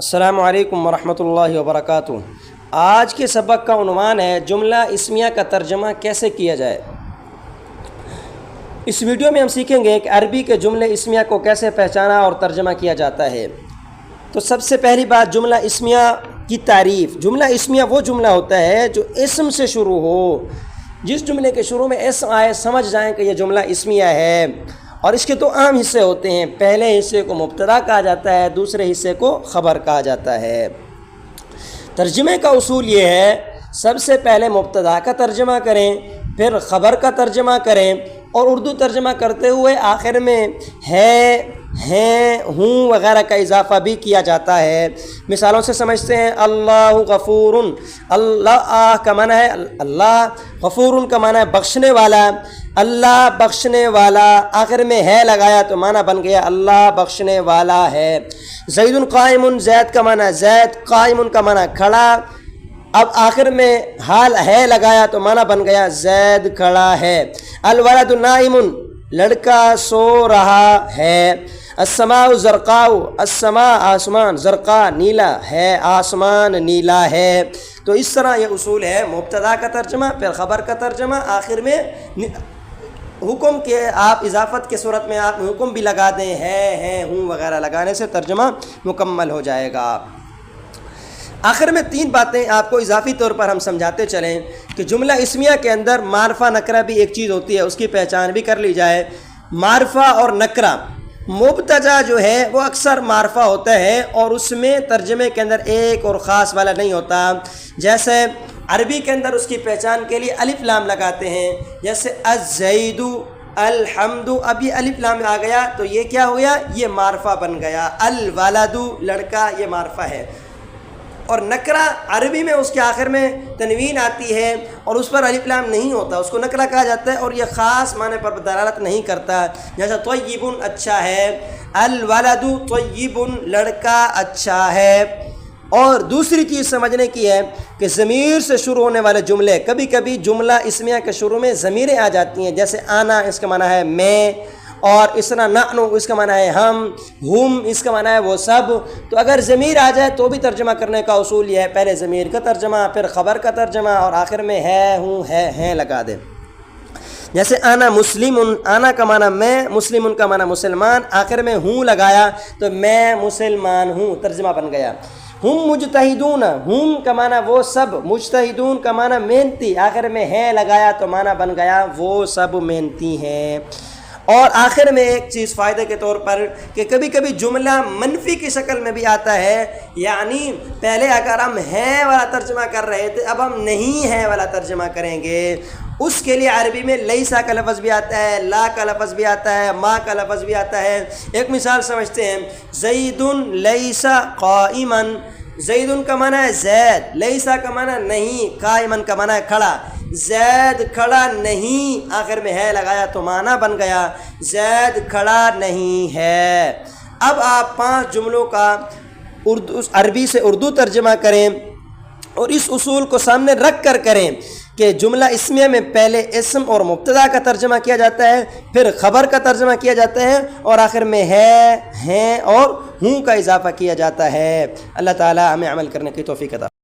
السلام علیکم ورحمۃ اللہ وبرکاتہ۔ آج کے سبق کا عنوان ہے جملہ اسمیہ کا ترجمہ کیسے کیا جائے۔ اس ویڈیو میں ہم سیکھیں گے کہ عربی کے جملے اسمیہ کو کیسے پہچانا اور ترجمہ کیا جاتا ہے۔ تو سب سے پہلی بات جملہ اسمیہ کی تعریف۔ جملہ اسمیہ وہ جملہ ہوتا ہے جو اسم سے شروع ہو۔ جس جملے کے شروع میں اسم آئے سمجھ جائیں کہ یہ جملہ اسمیہ ہے۔ اور اس کے دو عام حصے ہوتے ہیں، پہلے حصے کو مبتدا کہا جاتا ہے، دوسرے حصے کو خبر کہا جاتا ہے۔ ترجمے کا اصول یہ ہے سب سے پہلے مبتدا کا ترجمہ کریں، پھر خبر کا ترجمہ کریں، اور اردو ترجمہ کرتے ہوئے آخر میں ہے، ہیں، ہوں وغیرہ کا اضافہ بھی کیا جاتا ہے۔ مثالوں سے سمجھتے ہیں، اللہ غفور، اللہ کا معنی ہے اللہ، غفور کا معنی ہے بخشنے والا، اللہ بخشنے والا، آخر میں ہے لگایا تو معنی بن گیا اللہ بخشنے والا ہے۔ زید قائم، زید کا معنی زید، قائم کا معنی کھڑا، اب آخر میں حال ہے لگایا تو معنی بن گیا زید کھڑا ہے۔ الولد نائم، لڑکا سو رہا ہے۔ السماء زرقاء، السماء آسمان، زرقاء نیلا ہے، آسمان نیلا ہے۔ تو اس طرح یہ اصول ہے، مبتدا کا ترجمہ، پھر خبر کا ترجمہ، آخر میں حکم کے آپ اضافت کے صورت میں آپ حکم بھی لگا دیں، ہے، ہوں وغیرہ لگانے سے ترجمہ مکمل ہو جائے گا۔ آخر میں تین باتیں آپ کو اضافی طور پر ہم سمجھاتے چلیں کہ جملہ اسمیہ کے اندر معرفہ نکرہ بھی ایک چیز ہوتی ہے، اس کی پہچان بھی کر لی جائے۔ معرفہ اور نکرہ، مبتدا جو ہے وہ اکثر معرفہ ہوتا ہے اور اس میں ترجمے کے اندر ایک اور خاص والا نہیں ہوتا۔ جیسے عربی کے اندر اس کی پہچان کے لیے الف لام لگاتے ہیں، جیسے الزید، الحمد، اب یہ الف لام آ گیا تو یہ کیا ہو گیا، یہ معرفہ بن گیا۔ الولد، لڑکا، یہ معرفہ ہے۔ اور نکرہ عربی میں اس کے آخر میں تنوین آتی ہے اور اس پر الف لام نہیں ہوتا، اس کو نکرہ کہا جاتا ہے اور یہ خاص معنی پر دلالت نہیں کرتا۔ جیسا طیب، اچھا ہے، الولد طیب، لڑکا اچھا ہے۔ اور دوسری چیز سمجھنے کی ہے کہ ضمیر سے شروع ہونے والے جملے، کبھی کبھی جملہ اسمیہ کے شروع میں ضمیریں آ جاتی ہیں، جیسے آنا اس کا معنی ہے میں، اور اس طرح نحنو اس کا معنی ہے ہم، ہم اس کا معنی ہے وہ سب۔ تو اگر ضمیر آ جائے تو بھی ترجمہ کرنے کا اصول یہ ہے، پہلے ضمیر کا ترجمہ، پھر خبر کا ترجمہ، اور آخر میں ہے، ہوں، ہے لگا دیں۔ جیسے آنا مسلم، آنا کا معنی میں، مسلم کا معنی مسلمان، آخر میں ہوں لگایا تو میں مسلمان ہوں، ترجمہ بن گیا۔ ہم مجتہدون، ہم کا معنی وہ سب، مجتہدون کا معنی محنتی، آخر میں ہے لگایا تو معنی بن گیا وہ سب محنتی ہیں۔ اور آخر میں ایک چیز فائدے کے طور پر کہ کبھی کبھی جملہ منفی کی شکل میں بھی آتا ہے، یعنی پہلے اگر ہم ہیں والا ترجمہ کر رہے تھے اب ہم نہیں ہیں والا ترجمہ کریں گے، اس کے لیے عربی میں لیسا کا لفظ بھی آتا ہے، لا کا لفظ بھی آتا ہے، ما کا لفظ بھی آتا ہے۔ ایک مثال سمجھتے ہیں، زید لیسا قائما، زید کا معنی ہے زید، لیسا کا معنی نہیں، قائما کا معنی ہے کھڑا، زید کھڑا نہیں، آخر میں ہے لگایا تو معنی بن گیا زید کھڑا نہیں ہے۔ اب آپ 5 جملوں کا عربی سے اردو ترجمہ کریں اور اس اصول کو سامنے رکھ کر کریں کہ جملہ اسمیہ میں پہلے اسم اور مبتدا کا ترجمہ کیا جاتا ہے، پھر خبر کا ترجمہ کیا جاتا ہے، اور آخر میں ہے، ہیں اور ہوں کا اضافہ کیا جاتا ہے۔ اللہ تعالی ہمیں عمل کرنے کی توفیق عطا